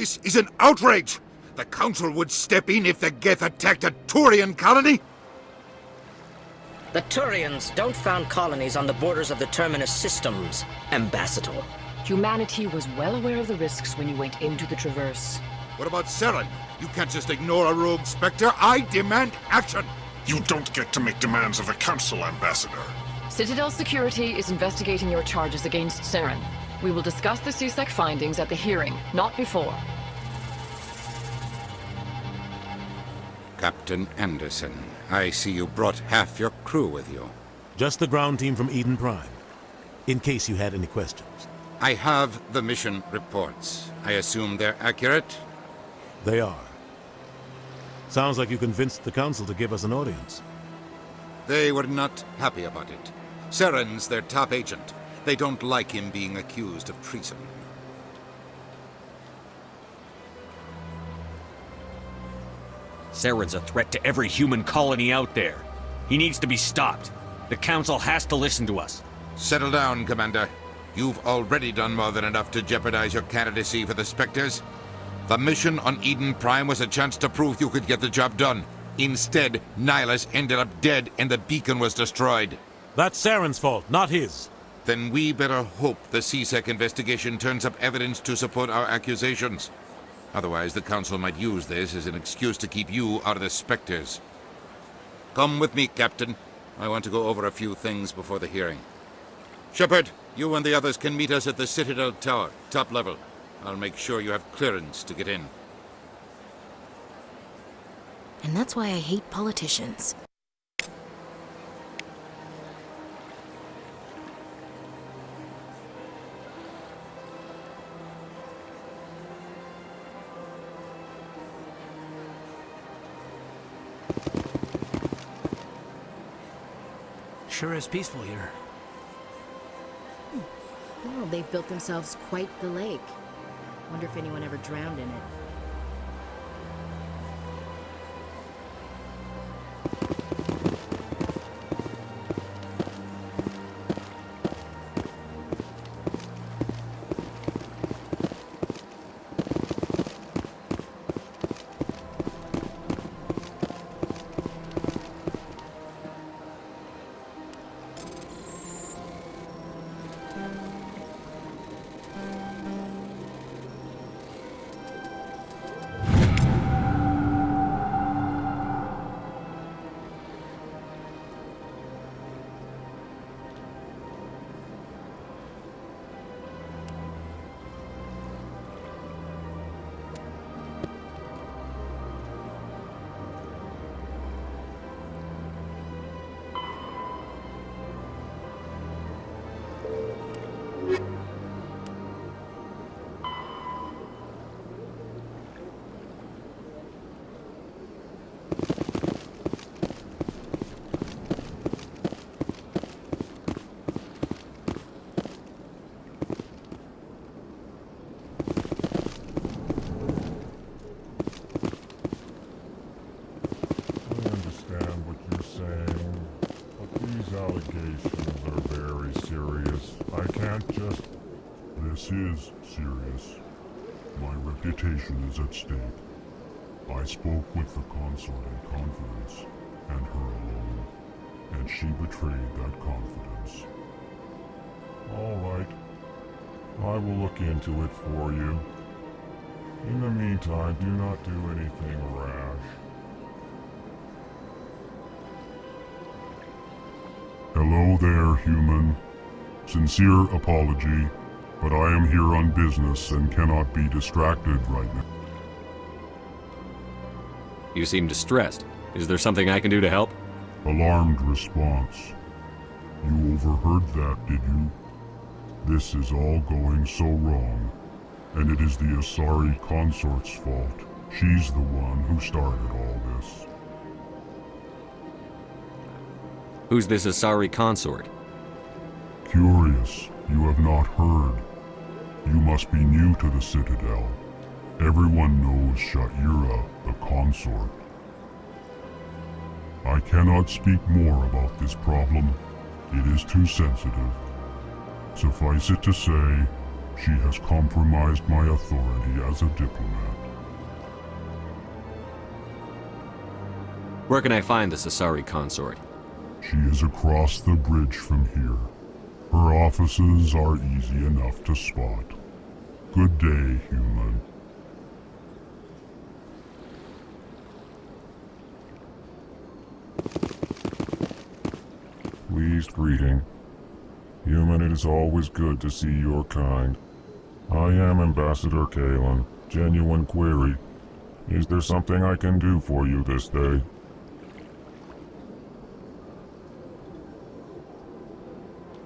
This is an outrage! The Council would step in if the Geth attacked a Turian colony? The Turians don't found colonies on the borders of the Terminus systems, Ambassador. Humanity was well aware of the risks when you went into the Traverse. What about Saren? You can't just ignore a rogue Spectre. I demand action! You don't get to make demands of the Council, Ambassador. Citadel Security is investigating your charges against Saren. We will discuss the CSEC findings at the hearing, not before. Captain Anderson, I see you brought half your crew with you. Just the ground team from Eden Prime, in case you had any questions. I have the mission reports. I assume they're accurate? They are. Sounds like you convinced the Council to give us an audience. They were not happy about it. Saren's their top agent. They don't like him being accused of treason. Saren's a threat to every human colony out there. He needs to be stopped. The Council has to listen to us. Settle down, Commander. You've already done more than enough to jeopardize your candidacy for the Spectres. The mission on Eden Prime was a chance to prove you could get the job done. Instead, Nihilus ended up dead and the beacon was destroyed. That's Saren's fault, not his. Then we better hope the CSEC investigation turns up evidence to support our accusations. Otherwise, the Council might use this as an excuse to keep you out of the Spectres. Come with me, Captain. I want to go over a few things before the hearing. Shepard, you and the others can meet us at the Citadel Tower, top level. I'll make sure you have clearance to get in. And that's why I hate politicians. Sure is peaceful here. Well, they've built themselves quite the lake. Wonder if anyone ever drowned in it. This is serious. My reputation is at stake. I spoke with the consort in confidence, and her alone, and she betrayed that confidence. All right. I will look into it for you. In the meantime, do not do anything rash. Hello there, human. Sincere apology, but I am here on business and cannot be distracted right now. You seem distressed. Is there something I can do to help? Alarmed response. You overheard that, did you? This is all going so wrong, and it is the Asari consort's fault. She's the one who started all this. Who's this Asari consort? Curious, you have not heard. You must be new to the Citadel. Everyone knows Sha'ira, the consort. I cannot speak more about this problem. It is too sensitive. Suffice it to say, She has compromised my authority as a diplomat. Where can I find the Cesari consort? She is across the bridge from here. Her offices are easy enough to spot. Good day, human. Pleased greeting. Human, it is always good to see your kind. I am Ambassador Kalen. Genuine query. Is there something I can do for you this day?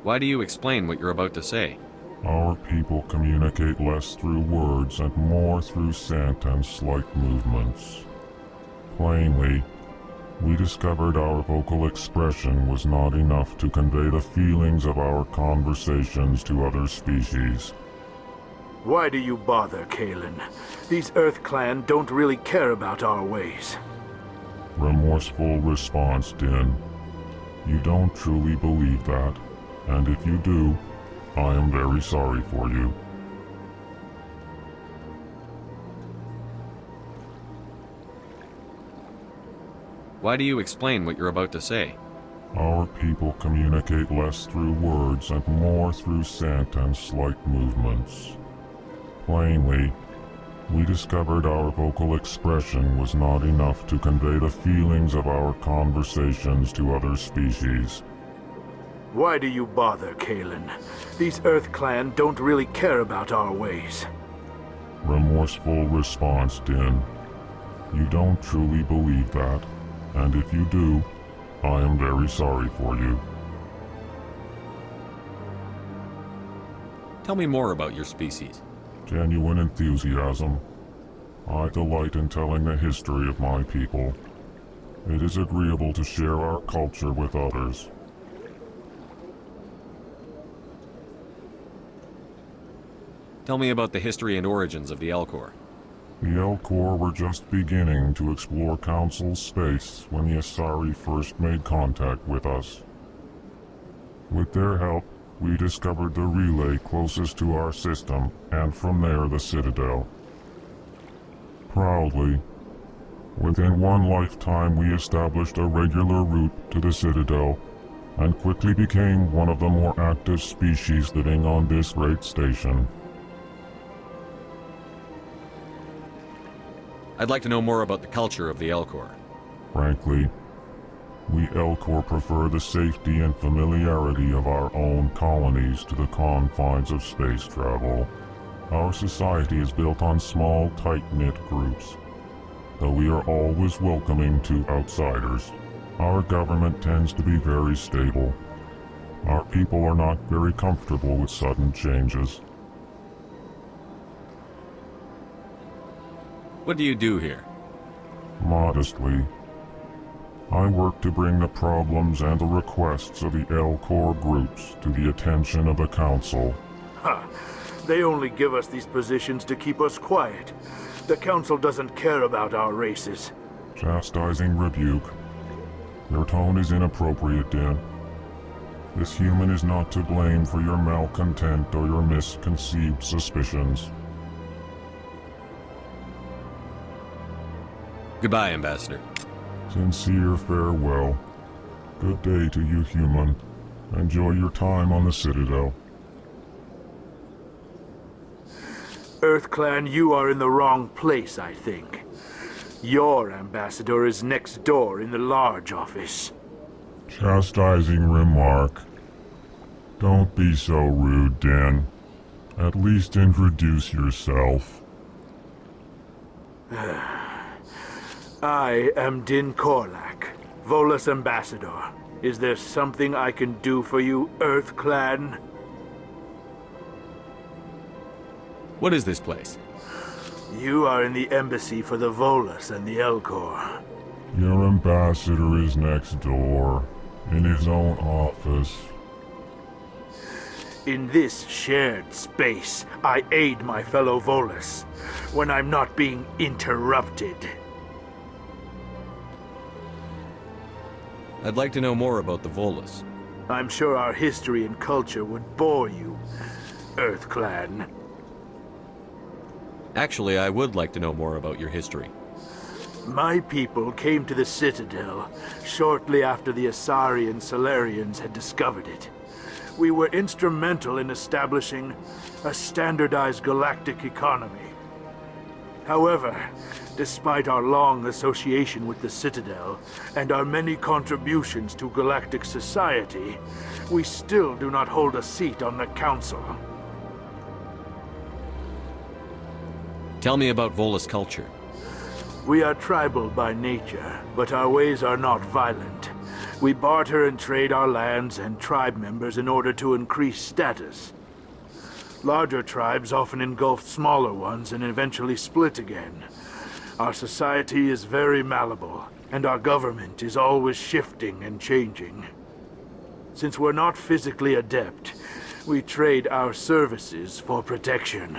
Why do you explain what you're about to say? Our people communicate less through words and more through scent and slight movements. Plainly, we discovered our vocal expression was not enough to convey the feelings of our conversations to other species. Why do you bother, Kalen? These Earth Clan don't really care about our ways. Remorseful response, Din. You don't truly believe that, and if you do, I am very sorry for you. Why do you explain what you're about to say? Our people communicate less through words and more through scent and slight movements. Plainly, we discovered our vocal expression was not enough to convey the feelings of our conversations to other species. Why do you bother, Kalen? These Earth Clan don't really care about our ways. Remorseful response, Din. You don't truly believe that, and if you do, I am very sorry for you. Tell me more about your species. Genuine enthusiasm. I delight in telling the history of my people. It is agreeable to share our culture with others. Tell me about the history and origins of the Elcor. The Elcor were just beginning to explore Council's space when the Asari first made contact with us. With their help, we discovered the relay closest to our system, and from there the Citadel. Proudly, within one lifetime we established a regular route to the Citadel, and quickly became one of the more active species living on this great station. I'd like to know more about the culture of the Elcor. Frankly, we Elcor prefer the safety and familiarity of our own colonies to the confines of space travel. Our society is built on small, tight-knit groups, though we are always welcoming to outsiders. Our government tends to be very stable. Our people are not very comfortable with sudden changes. What do you do here? Modestly, I work to bring the problems and the requests of the Elcor groups to the attention of the Council. Ha! They only give us these positions to keep us quiet. The Council doesn't care about our races. Chastising rebuke. Your tone is inappropriate, Din. This human is not to blame for your malcontent or your misconceived suspicions. Goodbye, Ambassador. Sincere farewell. Good day to you, human. Enjoy your time on the Citadel. Earth Clan, you are in the wrong place, I think. Your ambassador is next door in the large office. Chastising remark. Don't be so rude, Din. At least introduce yourself. I am Din Korlak, Volus Ambassador. Is there something I can do for you, Earth Clan? What is this place? You are in the embassy for the Volus and the Elcor. Your ambassador is next door, in his own office. In this shared space, I aid my fellow Volus when I'm not being interrupted. I'd like to know more about the Volus. I'm sure our history and culture would bore you. Earth Clan. Actually, I would like to know more about your history. My people came to the Citadel shortly after the Asari Solarians had discovered it. We were instrumental in establishing a standardized galactic economy. However, despite our long association with the Citadel and our many contributions to galactic society, we still do not hold a seat on the Council. Tell me about Volus culture. We are tribal by nature, but our ways are not violent. We barter and trade our lands and tribe members in order to increase status. Larger tribes often engulf smaller ones and eventually split again. Our society is very malleable, and our government is always shifting and changing. Since we're not physically adept, we trade our services for protection.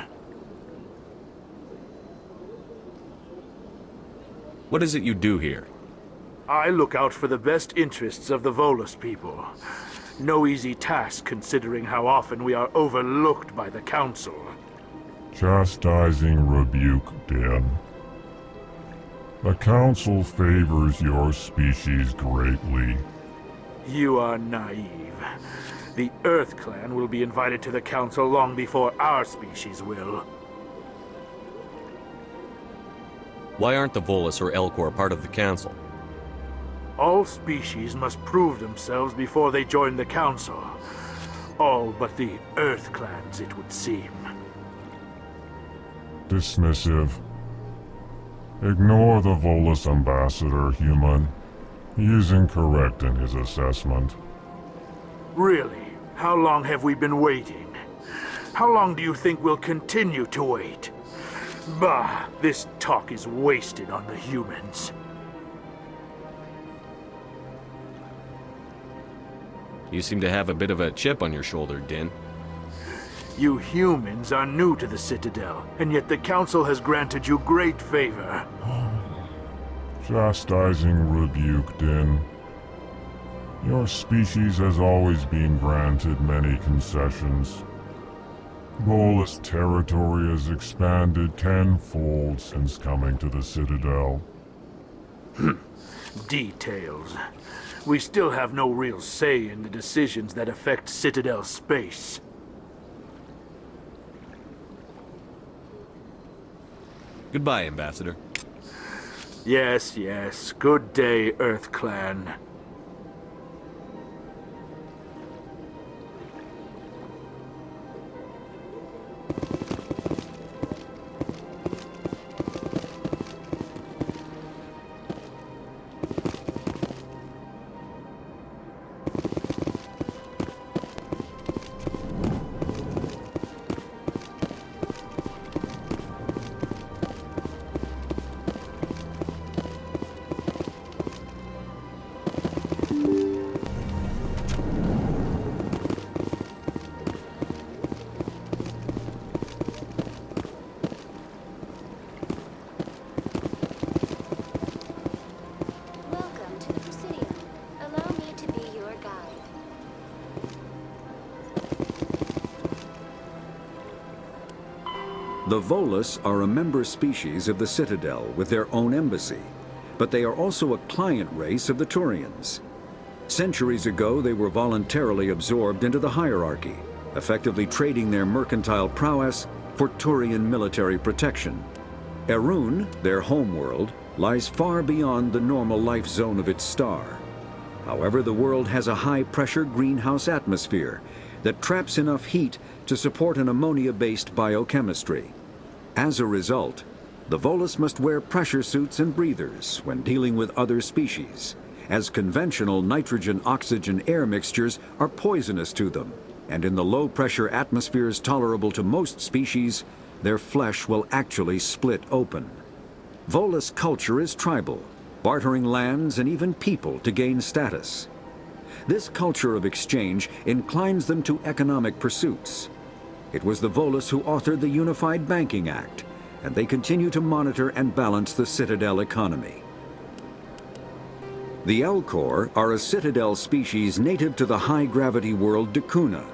What is it you do here? I look out for the best interests of the Volus people. No easy task considering how often we are overlooked by the Council. Chastising rebuke, Dan. The Council favors your species greatly. You are naive. The Earth Clan will be invited to the Council long before our species will. Why aren't the Volus or Elcor part of the Council? All species must prove themselves before they join the Council. All but the Earth Clans, it would seem. Dismissive. Ignore the Volus ambassador, human. He is incorrect in his assessment. Really? How long have we been waiting? How long do you think we'll continue to wait? Bah, this talk is wasted on the humans. You seem to have a bit of a chip on your shoulder, Din. You humans are new to the Citadel, and yet the Council has granted you great favor. Chastising rebuke, Din. Your species has always been granted many concessions. Volus territory has expanded tenfold since coming to the Citadel. Details. We still have no real say in the decisions that affect Citadel space. Goodbye, Ambassador. Yes, yes. Good day, Earth Clan. Welcome to the Presidium. Allow me to be your guide. The Volus are a member species of the Citadel with their own embassy, but they are also a client race of the Turians. Centuries ago, they were voluntarily absorbed into the hierarchy, effectively trading their mercantile prowess for Turian military protection. Erun, their homeworld, lies far beyond the normal life zone of its star. However, the world has a high-pressure greenhouse atmosphere that traps enough heat to support an ammonia-based biochemistry. As a result, the Volus must wear pressure suits and breathers when dealing with other species, as conventional nitrogen-oxygen-air mixtures are poisonous to them, and in the low-pressure atmospheres tolerable to most species, their flesh will actually split open. Volus culture is tribal, bartering lands and even people to gain status. This culture of exchange inclines them to economic pursuits. It was the Volus who authored the Unified Banking Act, and they continue to monitor and balance the Citadel economy. The Elcor are a Citadel species native to the high-gravity world Dakuna.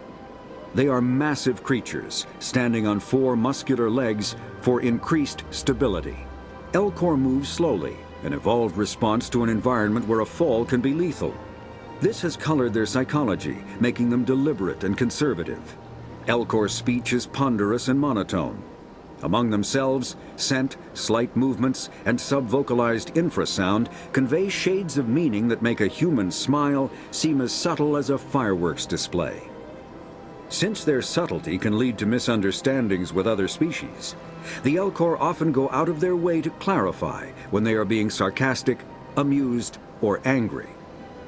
They are massive creatures, standing on 4 muscular legs for increased stability. Elcor moves slowly, an evolved response to an environment where a fall can be lethal. This has colored their psychology, making them deliberate and conservative. Elcor's speech is ponderous and monotone. Among themselves, scent, slight movements, and sub-vocalized infrasound convey shades of meaning that make a human smile seem as subtle as a fireworks display. Since their subtlety can lead to misunderstandings with other species, the Elcor often go out of their way to clarify when they are being sarcastic, amused, or angry.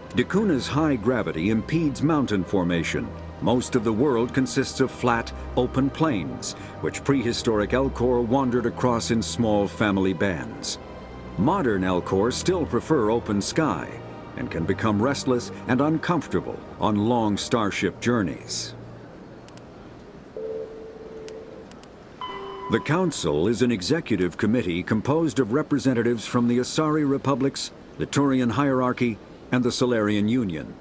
Dacuna's high gravity impedes mountain formation. Most of the world consists of flat, open plains, which prehistoric Elcor wandered across in small family bands. Modern Elcor still prefer open sky, and can become restless and uncomfortable on long starship journeys. The Council is an executive committee composed of representatives from the Asari Republics, the Turian hierarchy, and the Solarian Union.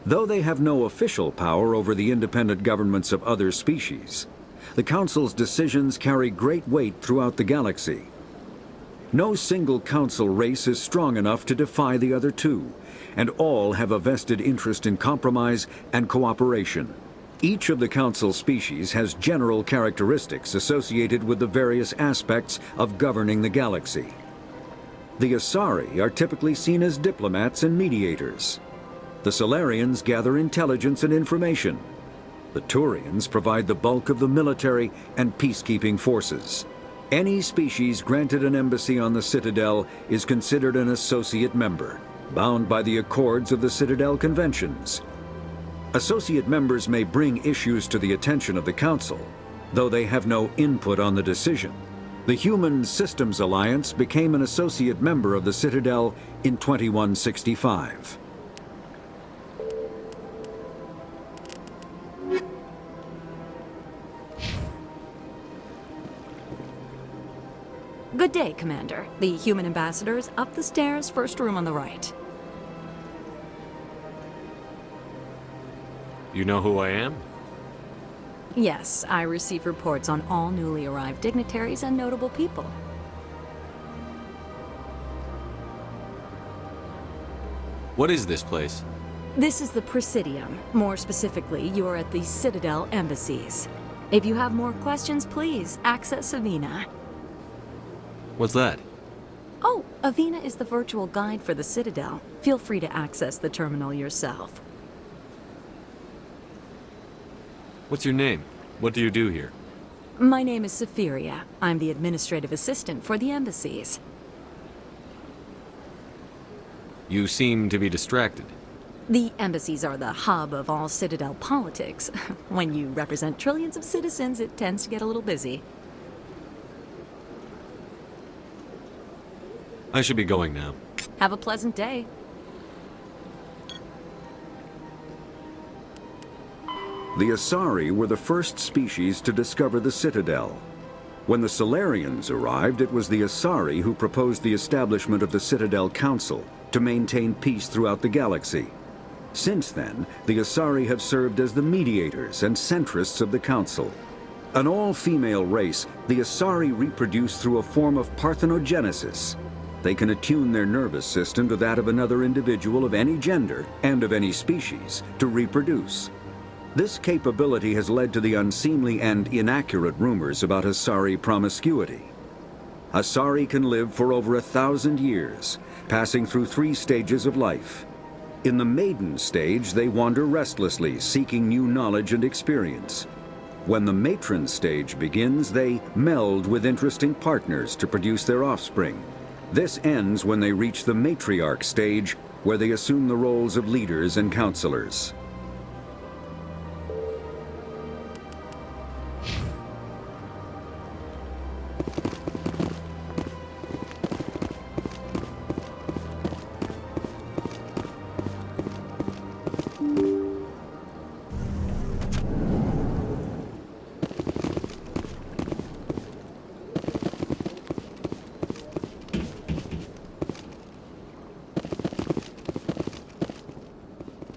Though they have no official power over the independent governments of other species, the Council's decisions carry great weight throughout the galaxy. No single Council race is strong enough to defy the other two, and all have a vested interest in compromise and cooperation. Each of the Council species has general characteristics associated with the various aspects of governing the galaxy. The Asari are typically seen as diplomats and mediators. The Solarians gather intelligence and information. The Turians provide the bulk of the military and peacekeeping forces. Any species granted an embassy on the Citadel is considered an associate member, bound by the accords of the Citadel Conventions. Associate members may bring issues to the attention of the Council, though they have no input on the decision. The Human Systems Alliance became an associate member of the Citadel in 2165. Good day, Commander. The human ambassador is up the stairs, first room on the right. You know who I am? Yes, I receive reports on all newly arrived dignitaries and notable people. What is this place? This is the Presidium. More specifically, you're at the Citadel embassies. If you have more questions, please access Avina. What's that? Oh, Avina is the virtual guide for the Citadel. Feel free to access the terminal yourself. What's your name? What do you do here? My name is Sephiria. I'm the administrative assistant for the embassies. You seem to be distracted. The embassies are the hub of all Citadel politics. When you represent trillions of citizens, it tends to get a little busy. I should be going now. Have a pleasant day. The Asari were the first species to discover the Citadel. When the Solarians arrived, it was the Asari who proposed the establishment of the Citadel Council to maintain peace throughout the galaxy. Since then, the Asari have served as the mediators and centrists of the Council. An all-female race, the Asari reproduce through a form of parthenogenesis. They can attune their nervous system to that of another individual of any gender and of any species to reproduce. This capability has led to the unseemly and inaccurate rumors about Asari promiscuity. Asari can live for over 1,000 years, passing through 3 stages of life. In the maiden stage, they wander restlessly, seeking new knowledge and experience. When the matron stage begins, they meld with interesting partners to produce their offspring. This ends when they reach the matriarch stage, where they assume the roles of leaders and counselors.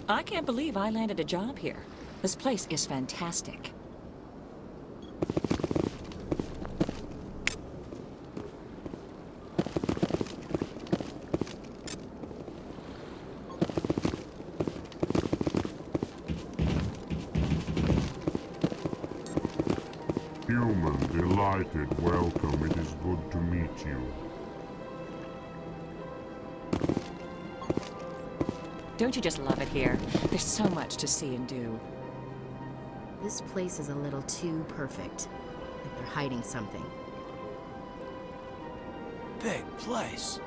I can't believe I landed a job here. This place is fantastic. Human, delighted, welcome. It is good to meet you. Don't you just love it here? There's so much to see and do. This place is a little too perfect. Like they're hiding something. Big place.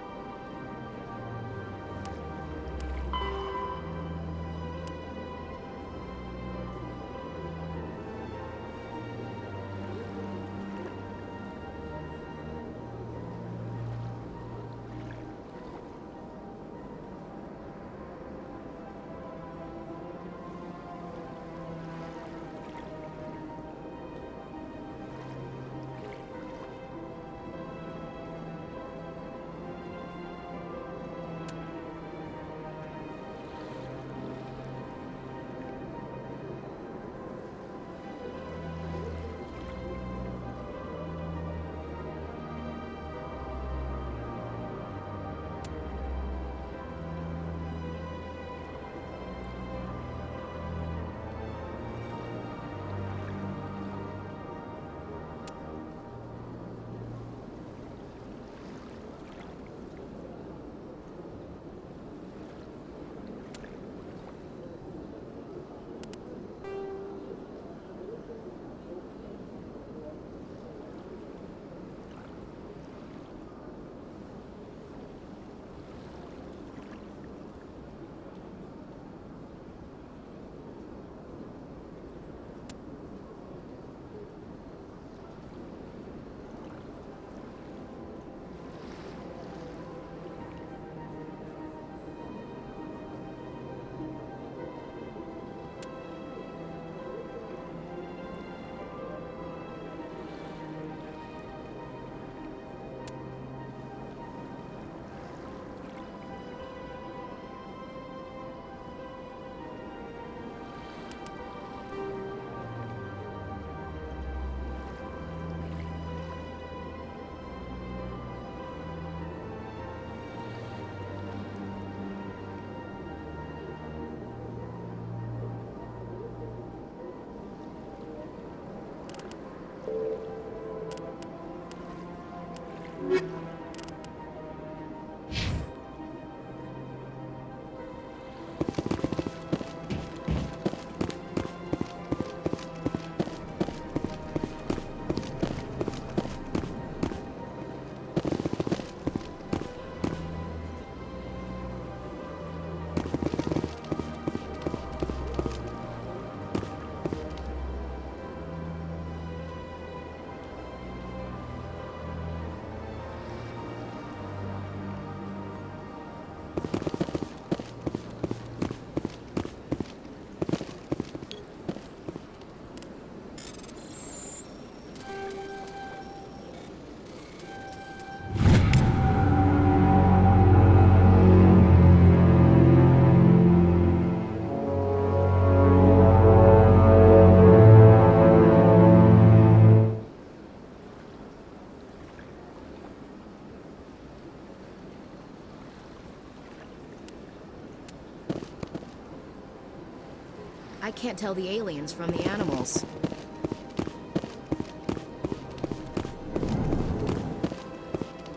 I can't tell the aliens from the animals.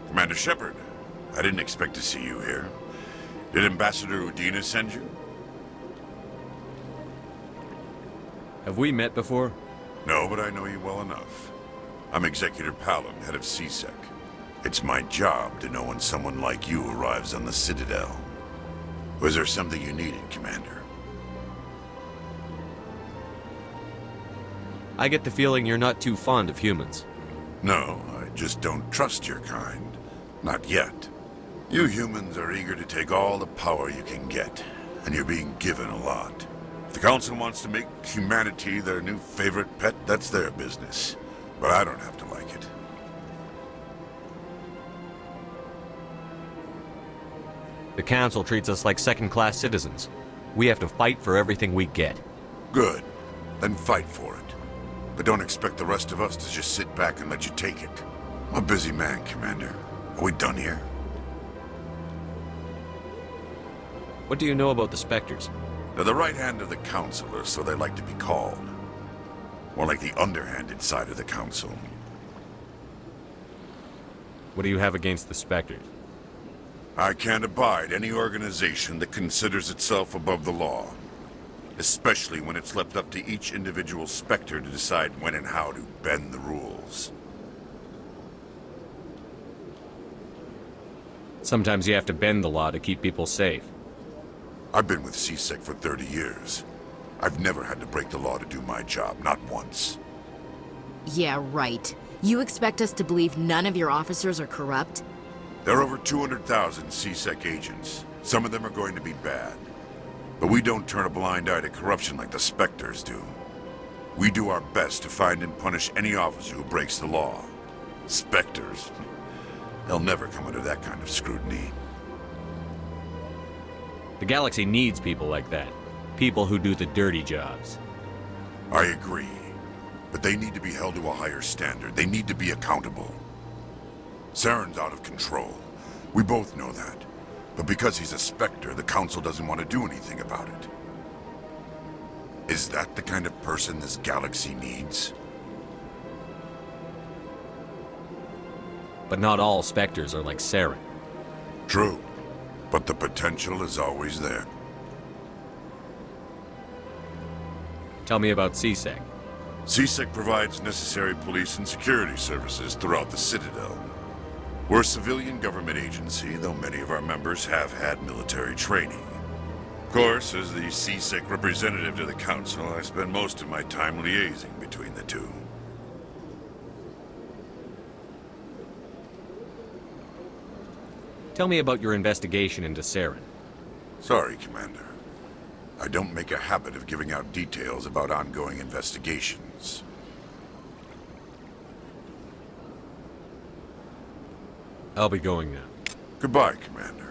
Commander Shepard, I didn't expect to see you here. Did Ambassador Udina send you? Have we met before? No, but I know you well enough. I'm Executor Palin, head of CSEC. It's my job to know when someone like you arrives on the Citadel. Was there something you needed, Commander? I get the feeling you're not too fond of humans. No, I just don't trust your kind. Not yet. You humans are eager to take all the power you can get, and you're being given a lot. If the Council wants to make humanity their new favorite pet, that's their business. But I don't have to like it. The Council treats us like second-class citizens. We have to fight for everything we get. Good. Then fight for it. But don't expect the rest of us to just sit back and let you take it. I'm a busy man, Commander. Are we done here? What do you know about the Spectres? They're the right hand of the Council, or so they like to be called. More like the underhanded side of the Council. What do you have against the Spectres? I can't abide any organization that considers itself above the law. Especially when it's left up to each individual Spectre to decide when and how to bend the rules. Sometimes you have to bend the law to keep people safe. I've been with CSEC for 30 years. I've never had to break the law to do my job, not once. Yeah, right. You expect us to believe none of your officers are corrupt? There are over 200,000 CSEC agents. Some of them are going to be bad. But we don't turn a blind eye to corruption like the Spectres do. We do our best to find and punish any officer who breaks the law. Spectres, they'll never come under that kind of scrutiny. The galaxy needs people like that. People who do the dirty jobs. I agree. But they need to be held to a higher standard. They need to be accountable. Saren's out of control. We both know that. But because he's a Spectre, the Council doesn't want to do anything about it. Is that the kind of person this galaxy needs? But not all Spectres are like Saren. True. But the potential is always there. Tell me about CSEC. CSEC provides necessary police and security services throughout the Citadel. We're a civilian government agency, though many of our members have had military training. Of course, as the CSEC representative to the Council, I spend most of my time liaising between the two. Tell me about your investigation into Saren. Sorry, Commander. I don't make a habit of giving out details about ongoing investigations. I'll be going now. Goodbye, Commander.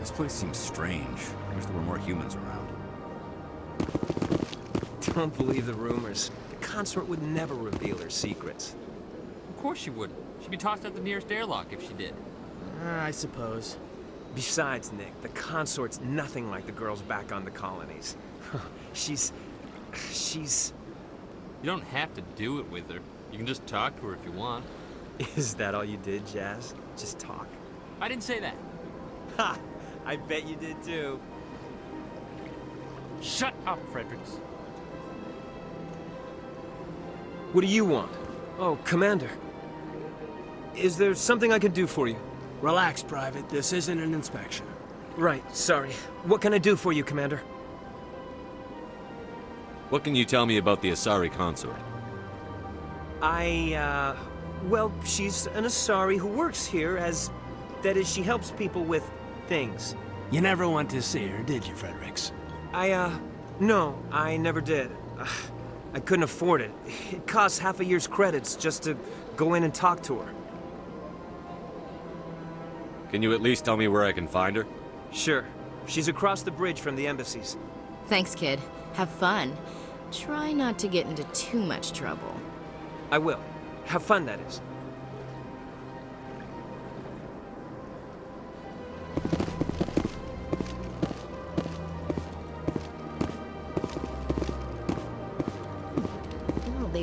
This place seems strange. I wish there were more humans around. Don't believe the rumors. The consort would never reveal her secrets. Of course she wouldn't. She'd be tossed out the nearest airlock if she did. I suppose. Besides, Nick, the consort's nothing like the girls back on the colonies. She's... You don't have to do it with her. You can just talk to her if you want. Is that all you did, Jazz? Just talk? I didn't say that. Ha! I bet you did too. Shut up, Fredericks. What do you want? Oh, Commander. Is there something I can do for you? Relax, Private. This isn't an inspection. Right, sorry. What can I do for you, Commander? What can you tell me about the Asari consort? Well, she's an Asari who works here as... That is, she helps people with things. You never went to see her, did you, Fredericks? No, I never did. I couldn't afford it. It costs half a year's credits just to go in and talk to her. Can you at least tell me where I can find her? Sure. She's across the bridge from the embassies. Thanks, kid. Have fun. Try not to get into too much trouble. I will. Have fun, that is.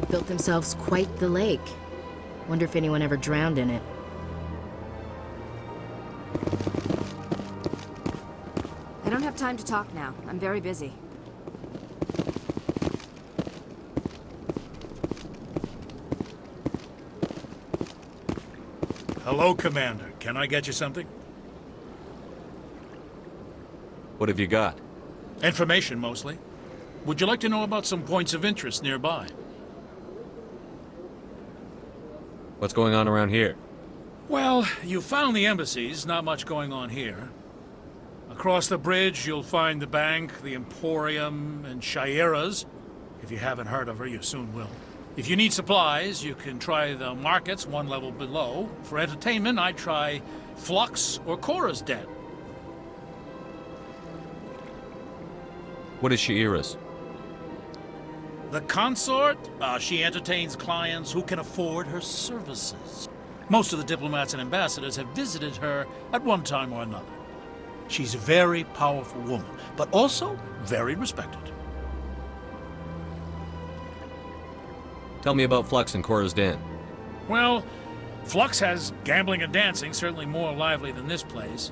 They've built themselves quite the lake. Wonder if anyone ever drowned in it. I don't have time to talk now. I'm very busy. Hello, Commander. Can I get you something? What have you got? Information, mostly. Would you like to know about some points of interest nearby? What's going on around here? Well, you found the embassies. Not much going on here. Across the bridge, you'll find the bank, the Emporium, and Shaira's. If you haven't heard of her, you soon will. If you need supplies, you can try the markets one level below. For entertainment, I'd try Flux or Cora's Den. What is Shaira's? The consort? She entertains clients who can afford her services. Most of the diplomats and ambassadors have visited her at one time or another. She's a very powerful woman, but also very respected. Tell me about Flux and Cora's Den. Well, Flux has gambling and dancing, certainly more lively than this place.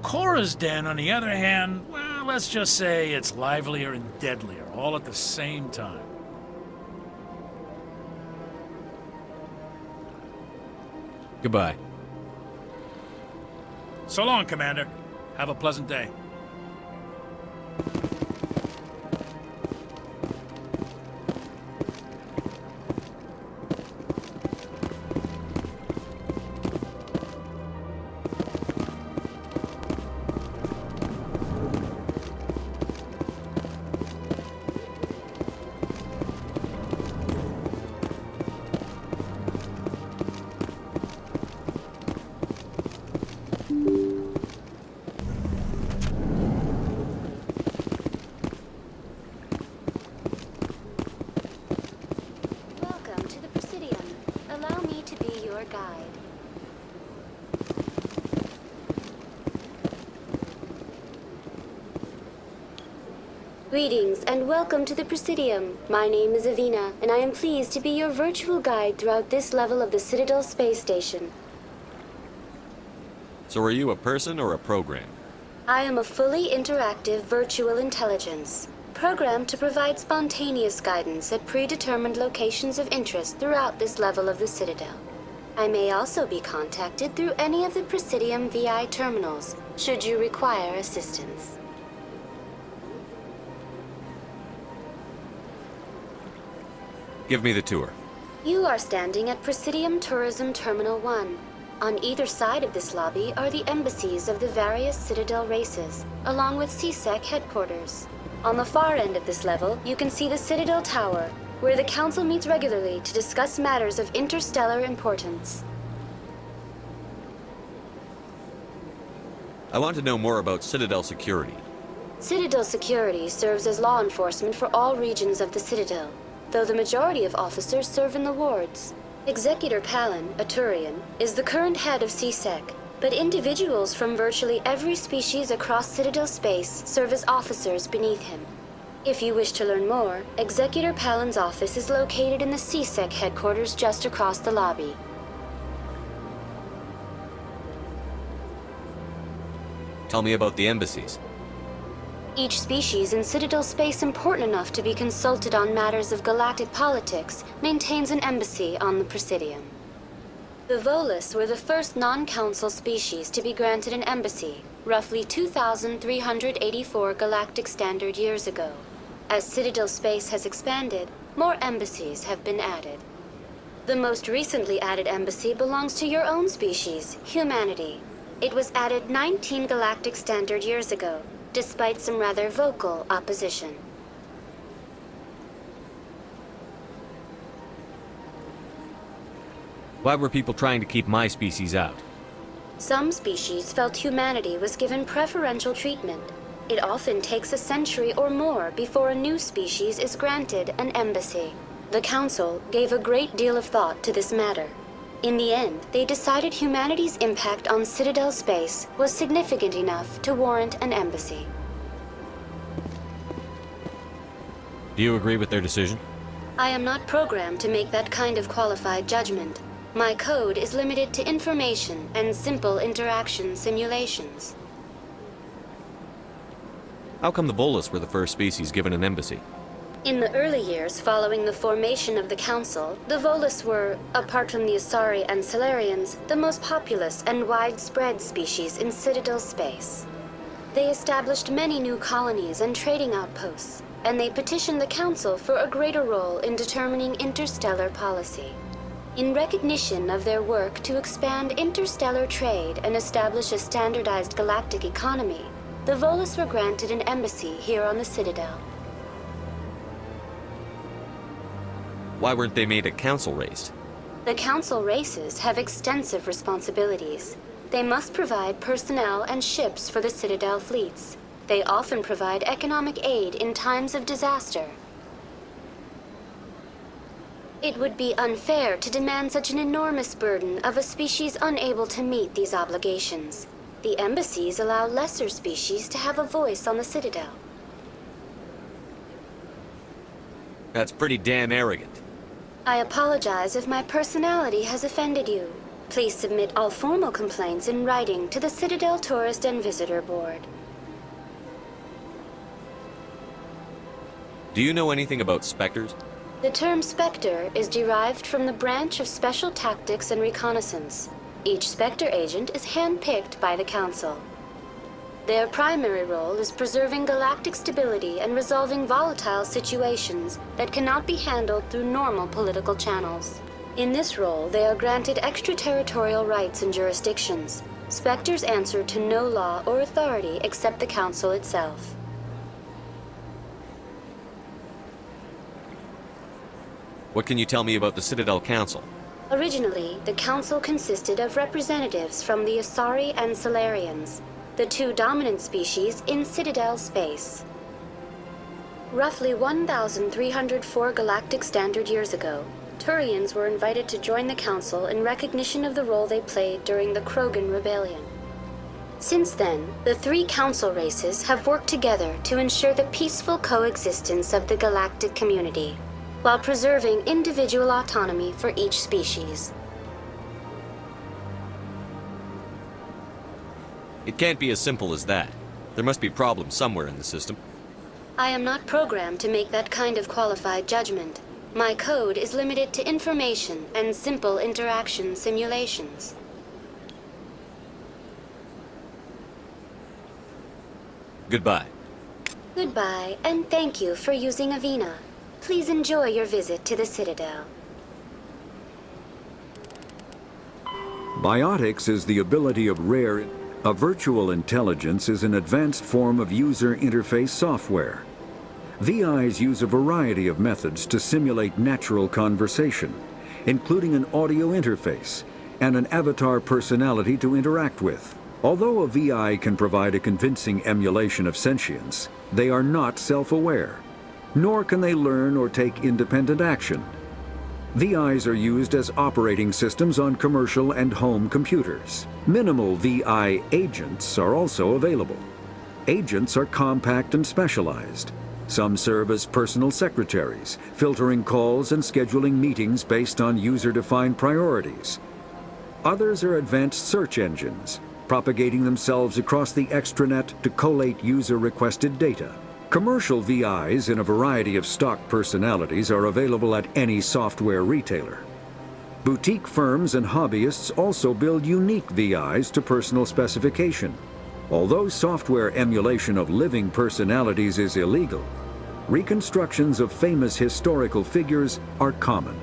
Cora's Den, on the other hand, well, let's just say it's livelier and deadlier, all at the same time. Goodbye. So long, Commander. Have a pleasant day. Greetings and welcome to the Presidium. My name is Avina, and I am pleased to be your virtual guide throughout this level of the Citadel space station. So are you a person or a program? I am a fully interactive virtual intelligence, programmed to provide spontaneous guidance at predetermined locations of interest throughout this level of the Citadel. I may also be contacted through any of the Presidium VI terminals, should you require assistance. Give me the tour. You are standing at Presidium Tourism Terminal 1. On either side of this lobby are the embassies of the various Citadel races, along with CSEC headquarters. On the far end of this level, you can see the Citadel Tower, where the Council meets regularly to discuss matters of interstellar importance. I want to know more about Citadel security. Citadel security serves as law enforcement for all regions of the Citadel, though the majority of officers serve in the wards. Executor Palin, a Turian, is the current head of CSEC, but individuals from virtually every species across Citadel space serve as officers beneath him. If you wish to learn more, Executor Palin's office is located in the CSEC headquarters just across the lobby. Tell me about the embassies. Each species in Citadel space important enough to be consulted on matters of galactic politics maintains an embassy on the Presidium. The Volus were the first non-council species to be granted an embassy, roughly 2,384 galactic standard years ago. As Citadel space has expanded, more embassies have been added. The most recently added embassy belongs to your own species, humanity. It was added 19 galactic standard years ago, despite some rather vocal opposition. Why were people trying to keep my species out? Some species felt humanity was given preferential treatment. It often takes a century or more before a new species is granted an embassy. The Council gave a great deal of thought to this matter. In the end, they decided humanity's impact on Citadel space was significant enough to warrant an embassy. Do you agree with their decision? I am not programmed to make that kind of qualified judgment. My code is limited to information and simple interaction simulations. How come the Volus were the first species given an embassy? In the early years following the formation of the Council, the Volus were, apart from the Asari and Solarians, the most populous and widespread species in Citadel space. They established many new colonies and trading outposts, and they petitioned the Council for a greater role in determining interstellar policy. In recognition of their work to expand interstellar trade and establish a standardized galactic economy, the Volus were granted an embassy here on the Citadel. Why weren't they made a council race? The Council races have extensive responsibilities. They must provide personnel and ships for the Citadel fleets. They often provide economic aid in times of disaster. It would be unfair to demand such an enormous burden of a species unable to meet these obligations. The embassies allow lesser species to have a voice on the Citadel. That's pretty damn arrogant. I apologize if my personality has offended you. Please submit all formal complaints in writing to the Citadel Tourist and Visitor Board. Do you know anything about specters? The term Spectre is derived from the branch of Special Tactics and Reconnaissance. Each Spectre agent is handpicked by the Council. Their primary role is preserving galactic stability and resolving volatile situations that cannot be handled through normal political channels. In this role, they are granted extraterritorial rights and jurisdictions. Spectres answer to no law or authority except the Council itself. What can you tell me about the Citadel Council? Originally, the Council consisted of representatives from the Asari and Solarians, the two dominant species in Citadel space. Roughly 1,304 galactic standard years ago, Turians were invited to join the Council in recognition of the role they played during the Krogan Rebellion. Since then, the three Council races have worked together to ensure the peaceful coexistence of the galactic community, while preserving individual autonomy for each species. It can't be as simple as that. There must be problems somewhere in the system. I am not programmed to make that kind of qualified judgment. My code is limited to information and simple interaction simulations. Goodbye. Goodbye, and thank you for using Avina. Please enjoy your visit to the Citadel. Biotics is the ability of rare... A virtual intelligence is an advanced form of user interface software. VIs use a variety of methods to simulate natural conversation, including an audio interface and an avatar personality to interact with. Although a VI can provide a convincing emulation of sentience, they are not self-aware, nor can they learn or take independent action. VIs are used as operating systems on commercial and home computers. Minimal VI agents are also available. Agents are compact and specialized. Some serve as personal secretaries, filtering calls and scheduling meetings based on user-defined priorities. Others are advanced search engines, propagating themselves across the extranet to collate user-requested data. Commercial VIs in a variety of stock personalities are available at any software retailer. Boutique firms and hobbyists also build unique VIs to personal specification. Although software emulation of living personalities is illegal, reconstructions of famous historical figures are common.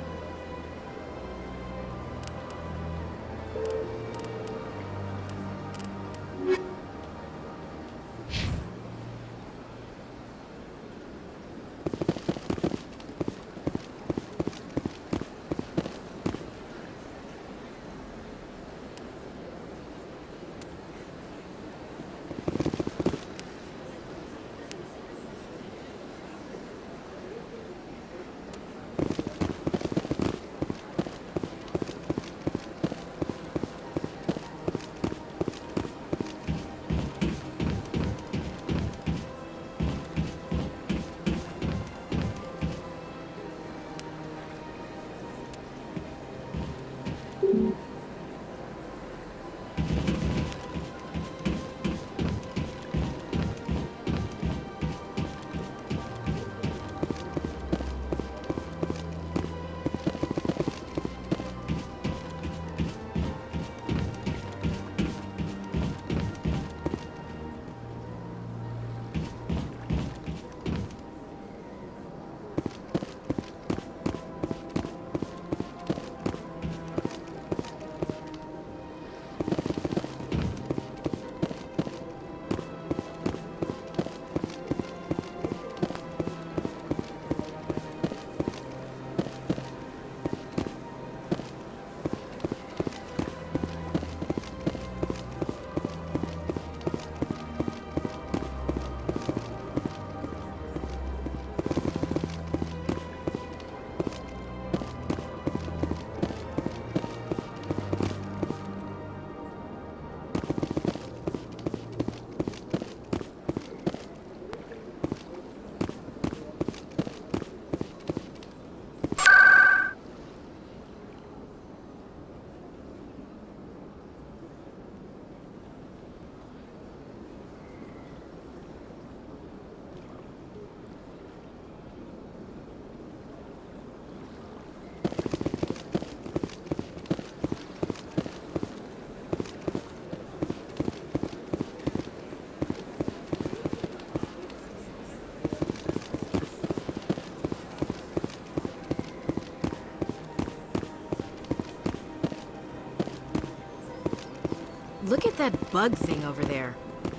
Look at that bug thing over there.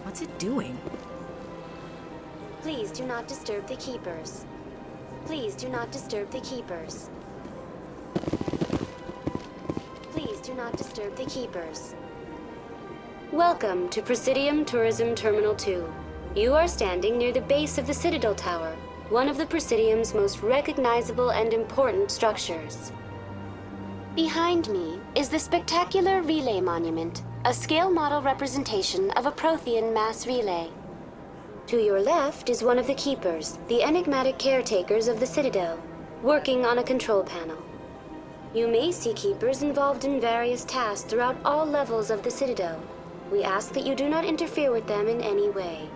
What's it doing? Please do not disturb the keepers. Please do not disturb the keepers. Please do not disturb the keepers. Welcome to Presidium Tourism Terminal 2. You are standing near the base of the Citadel Tower, one of the Presidium's most recognizable and important structures. Behind me is the spectacular Relay Monument, a scale model representation of a Prothean mass relay. To your left is one of the keepers, the enigmatic caretakers of the Citadel, working on a control panel. You may see keepers involved in various tasks throughout all levels of the Citadel. We ask that you do not interfere with them in any way.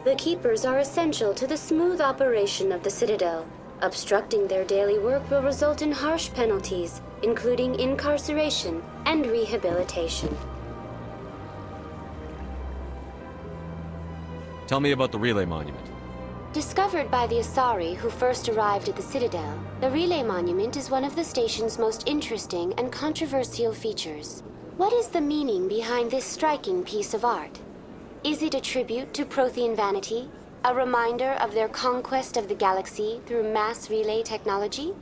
The keepers are essential to the smooth operation of the Citadel. Obstructing their daily work will result in harsh penalties, including incarceration and rehabilitation. Tell me about the Relay Monument. Discovered by the Asari who first arrived at the Citadel, the Relay Monument is one of the station's most interesting and controversial features. What is the meaning behind this striking piece of art? Is it a tribute to Prothean vanity? A reminder of their conquest of the galaxy through mass relay technology?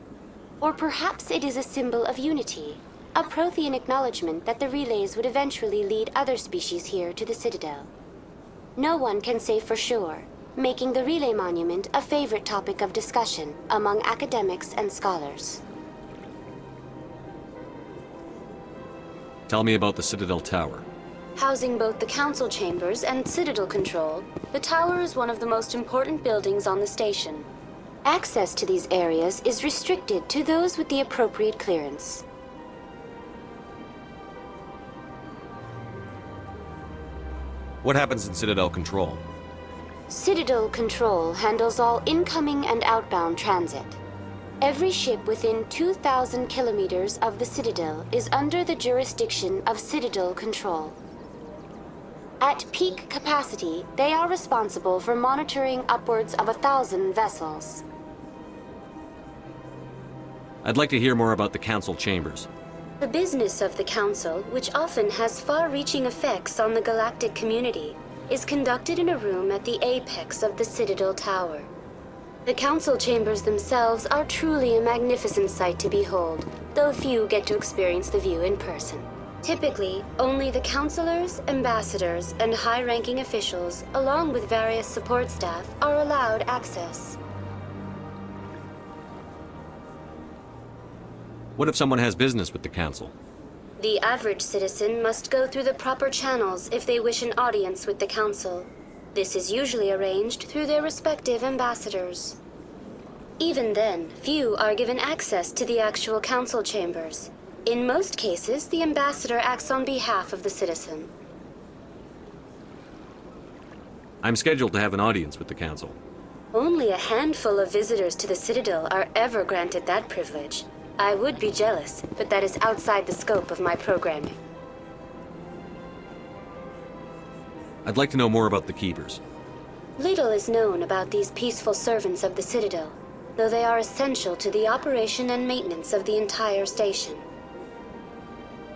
Or perhaps it is a symbol of unity, a Prothean acknowledgement that the relays would eventually lead other species here to the Citadel. No one can say for sure, making the Relay Monument a favorite topic of discussion among academics and scholars. Tell me about the Citadel Tower. Housing both the council chambers and Citadel control, the tower is one of the most important buildings on the station. Access to these areas is restricted to those with the appropriate clearance. What happens in Citadel Control? Citadel Control handles all incoming and outbound transit. Every ship within 2,000 kilometers of the Citadel is under the jurisdiction of Citadel Control. At peak capacity, they are responsible for monitoring upwards of 1,000 vessels. I'd like to hear more about the Council Chambers. The business of the Council, which often has far-reaching effects on the galactic community, is conducted in a room at the apex of the Citadel Tower. The Council Chambers themselves are truly a magnificent sight to behold, though few get to experience the view in person. Typically, only the councilors, ambassadors, and high-ranking officials, along with various support staff, are allowed access. What if someone has business with the Council? The average citizen must go through the proper channels if they wish an audience with the Council. This is usually arranged through their respective ambassadors. Even then, few are given access to the actual Council chambers. In most cases, the ambassador acts on behalf of the citizen. I'm scheduled to have an audience with the Council. Only a handful of visitors to the Citadel are ever granted that privilege. I would be jealous, but that is outside the scope of my programming. I'd like to know more about the Keepers. Little is known about these peaceful servants of the Citadel, though they are essential to the operation and maintenance of the entire station.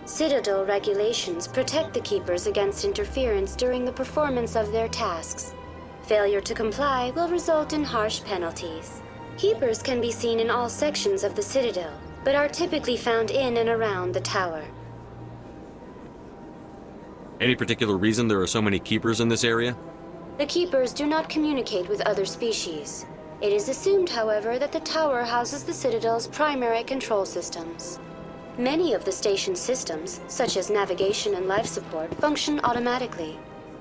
Citadel regulations protect the Keepers against interference during the performance of their tasks. Failure to comply will result in harsh penalties. Keepers can be seen in all sections of the Citadel, but are typically found in and around the tower. Any particular reason there are so many Keepers in this area? The Keepers do not communicate with other species. It is assumed, however, that the tower houses the Citadel's primary control systems. Many of the station's systems, such as navigation and life support, function automatically.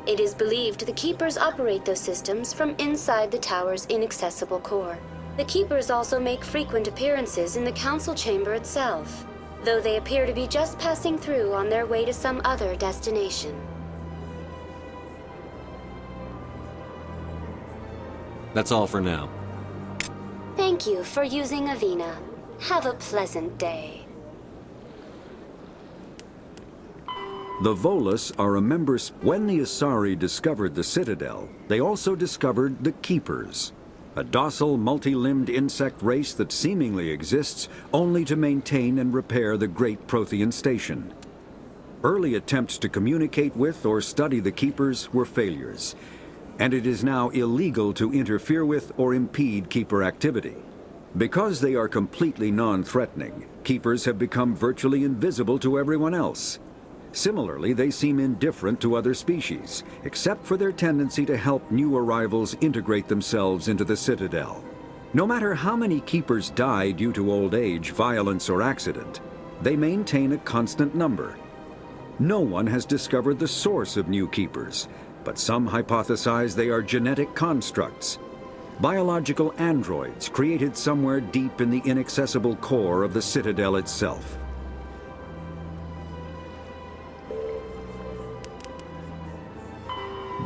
It is believed the Keepers operate those systems from inside the tower's inaccessible core. The Keepers also make frequent appearances in the Council chamber itself, though they appear to be just passing through on their way to some other destination. That's all for now. Thank you for using Avina. Have a pleasant day. The Volus are a member. When the Asari discovered the Citadel, they also discovered the Keepers, a docile, multi-limbed insect race that seemingly exists only to maintain and repair the Great Prothean Station. Early attempts to communicate with or study the Keepers were failures, and it is now illegal to interfere with or impede Keeper activity. Because they are completely non-threatening, Keepers have become virtually invisible to everyone else. Similarly, they seem indifferent to other species, except for their tendency to help new arrivals integrate themselves into the Citadel. No matter how many Keepers die due to old age, violence, or accident, they maintain a constant number. No one has discovered the source of new Keepers, but some hypothesize they are genetic constructs, biological androids created somewhere deep in the inaccessible core of the Citadel itself.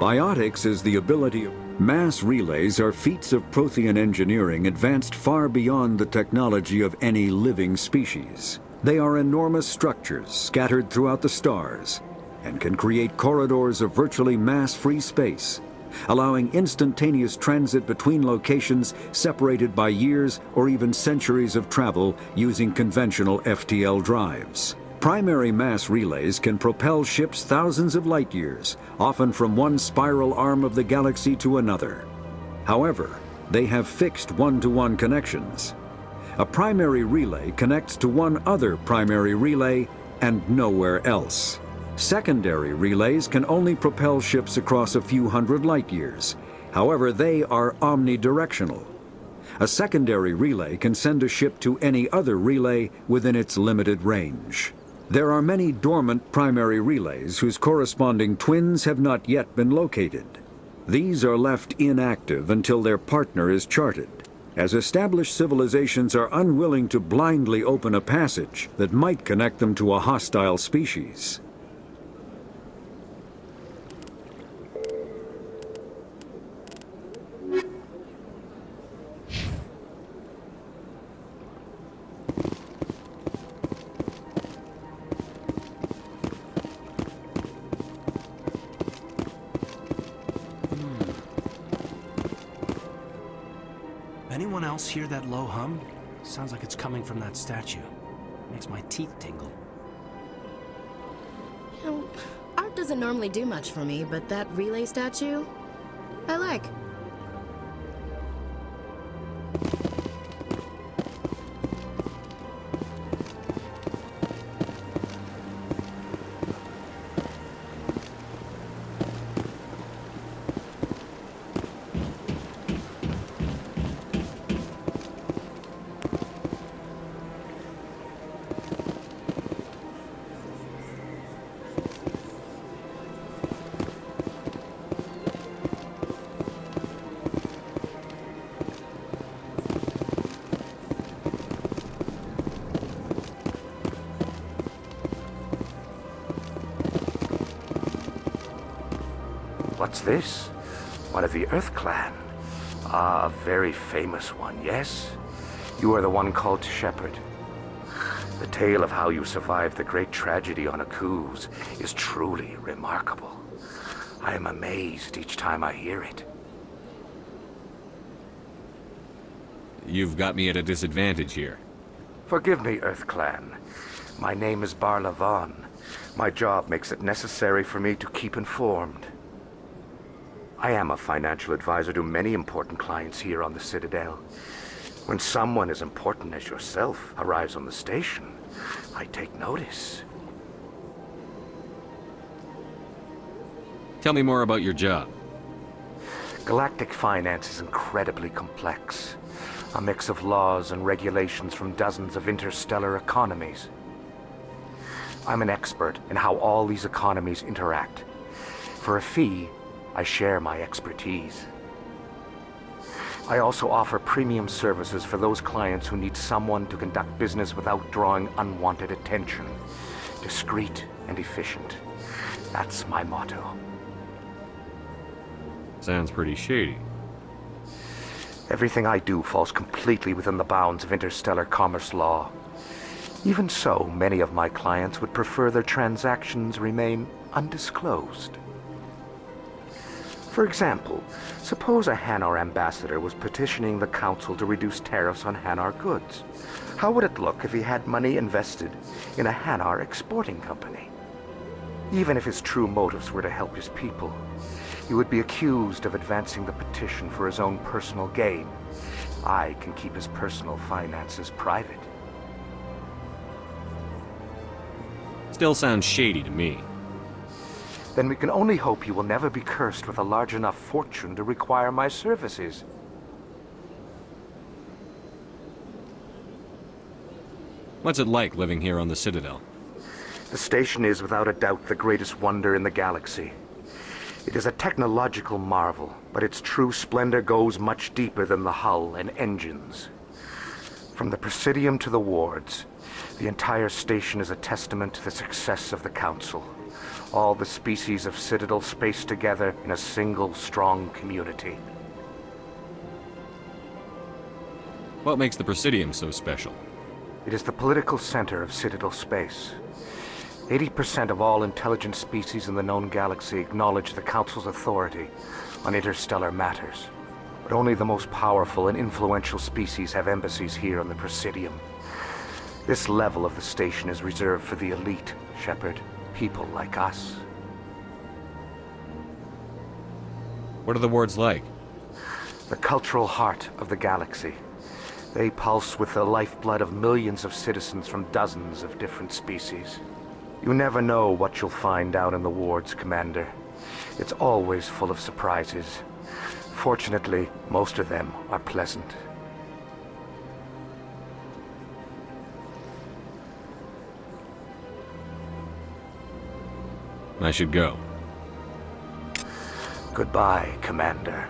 Biotics is the ability of mass relays are feats of Prothean engineering advanced far beyond the technology of any living species. They are enormous structures scattered throughout the stars and can create corridors of virtually mass-free space, allowing instantaneous transit between locations separated by years or even centuries of travel using conventional FTL drives. Primary mass relays can propel ships thousands of light years, often from one spiral arm of the galaxy to another. However, they have fixed one-to-one connections. A primary relay connects to one other primary relay and nowhere else. Secondary relays can only propel ships across a few hundred light years. However, they are omnidirectional. A secondary relay can send a ship to any other relay within its limited range. There are many dormant primary relays whose corresponding twins have not yet been located. These are left inactive until their partner is charted, as established civilizations are unwilling to blindly open a passage that might connect them to a hostile species. Anyone else hear that low hum? Sounds like it's coming from that statue. Makes my teeth tingle. You know, art doesn't normally do much for me, but that relay statue, I like. What's this? One of the Earth Clan. Ah, a very famous one, yes? You are the one called Shepard. The tale of how you survived the great tragedy on Akuz is truly remarkable. I am amazed each time I hear it. You've got me at a disadvantage here. Forgive me, Earth Clan. My name is Barla Vaughn. My job makes it necessary for me to keep informed. I am a financial advisor to many important clients here on the Citadel. When someone as important as yourself arrives on the station, I take notice. Tell me more about your job. Galactic finance is incredibly complex. A mix of laws and regulations from dozens of interstellar economies. I'm an expert in how all these economies interact. For a fee, I share my expertise. I also offer premium services for those clients who need someone to conduct business without drawing unwanted attention. Discreet and efficient. That's my motto. Sounds pretty shady. Everything I do falls completely within the bounds of interstellar commerce law. Even so, many of my clients would prefer their transactions remain undisclosed. For example, suppose a Hanar ambassador was petitioning the Council to reduce tariffs on Hanar goods. How would it look if he had money invested in a Hanar exporting company? Even if his true motives were to help his people, he would be accused of advancing the petition for his own personal gain. I can keep his personal finances private. Still sounds shady to me. Then we can only hope you will never be cursed with a large enough fortune to require my services. What's it like living here on the Citadel? The station is without a doubt the greatest wonder in the galaxy. It is a technological marvel, but its true splendor goes much deeper than the hull and engines. From the Presidium to the wards, the entire station is a testament to the success of the Council. All the species of Citadel spaced together in a single strong community. What makes the Presidium so special? It is the political center of Citadel space. 80% of all intelligent species in the known galaxy acknowledge the Council's authority on interstellar matters. But only the most powerful and influential species have embassies here on the Presidium. This level of the station is reserved for the elite, Shepard. People like us. What are the wards like? The cultural heart of the galaxy. They pulse with the lifeblood of millions of citizens from dozens of different species. You never know what you'll find down in the wards, Commander. It's always full of surprises. Fortunately, most of them are pleasant. I should go. Goodbye, Commander.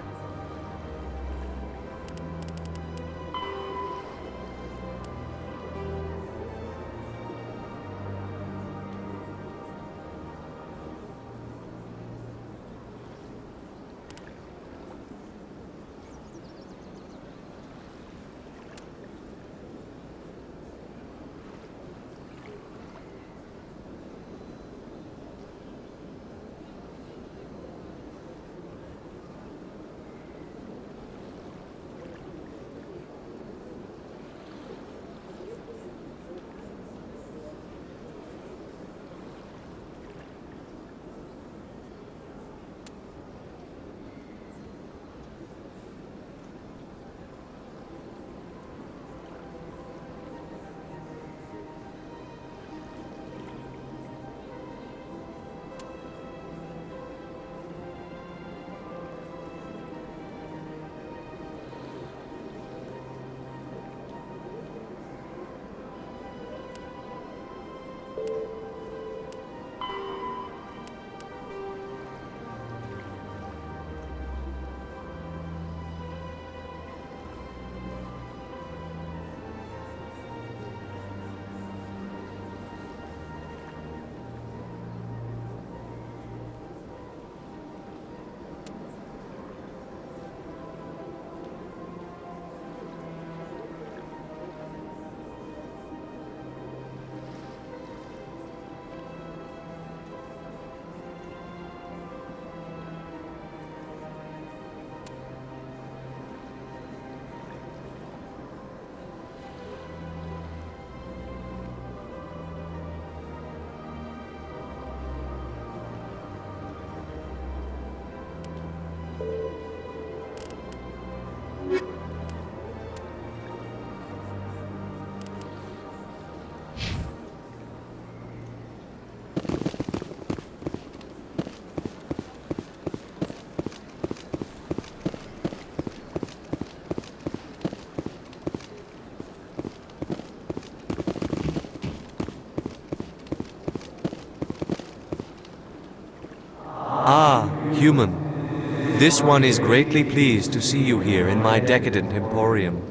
Ah, human. This one is greatly pleased to see you here in my decadent emporium.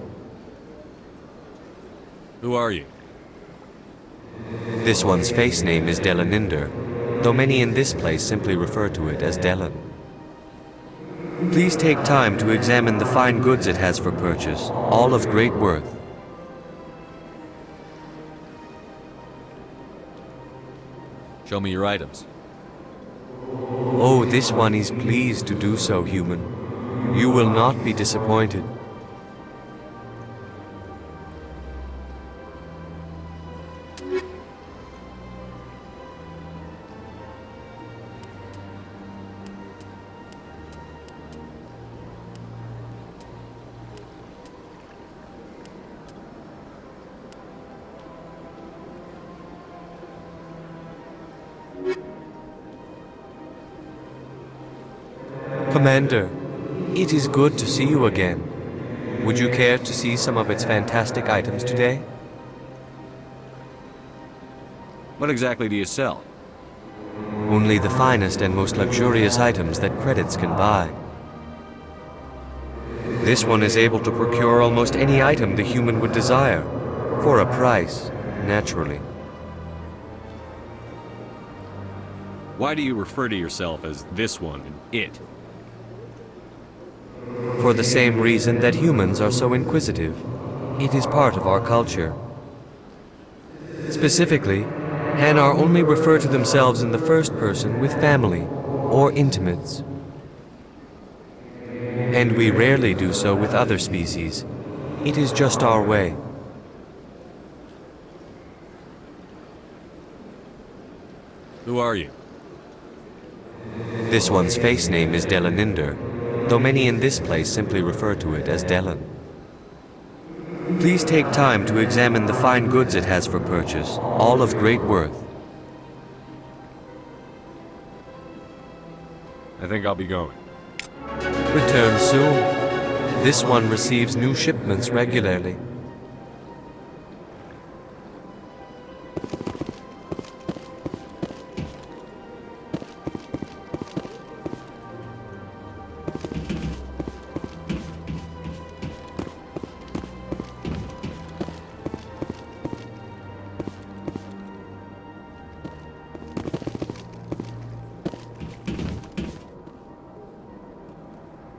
Who are you? This one's face name is Delaninder, though many in this place simply refer to it as Delan. Please take time to examine the fine goods it has for purchase, all of great worth. Show me your items. Oh, this one is pleased to do so, human. You will not be disappointed. Commander, it is good to see you again. Would you care to see some of its fantastic items today? What exactly do you sell? Only the finest and most luxurious items that credits can buy. This one is able to procure almost any item the human would desire, for a price, naturally. Why do you refer to yourself as this one and it? For the same reason that humans are so inquisitive. It is part of our culture. Specifically, Hanar only refer to themselves in the first person with family or intimates. And we rarely do so with other species. It is just our way. Who are you? This one's face name is Delaninder, though many in this place simply refer to it as Delan. Please take time to examine the fine goods it has for purchase, all of great worth. I think I'll be going. Return soon. This one receives new shipments regularly.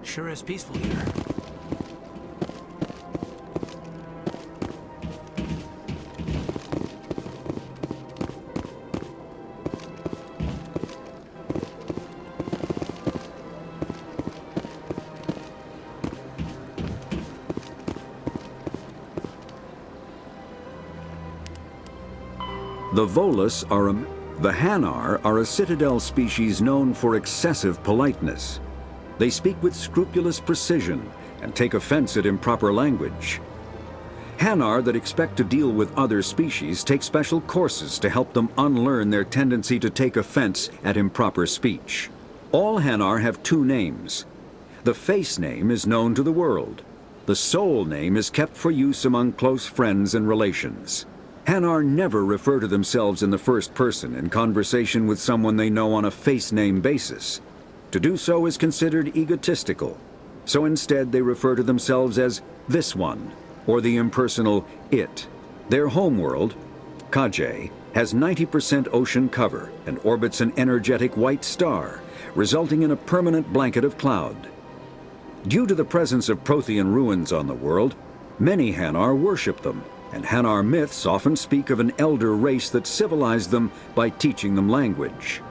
Sure is peaceful here. The Volus are the Hanar are a citadel species known for excessive politeness. They speak with scrupulous precision and take offense at improper language. Hanar that expect to deal with other species take special courses to help them unlearn their tendency to take offense at improper speech. All Hanar have two names. The face name is known to the world. The soul name is kept for use among close friends and relations. Hanar never refer to themselves in the first person in conversation with someone they know on a face name basis. To do so is considered egotistical, so instead they refer to themselves as this one, or the impersonal it. Their homeworld, Kajay, has 90% ocean cover and orbits an energetic white star, resulting in a permanent blanket of cloud. Due to the presence of Prothean ruins on the world, many Hanar worship them, and Hanar myths often speak of an elder race that civilized them by teaching them language.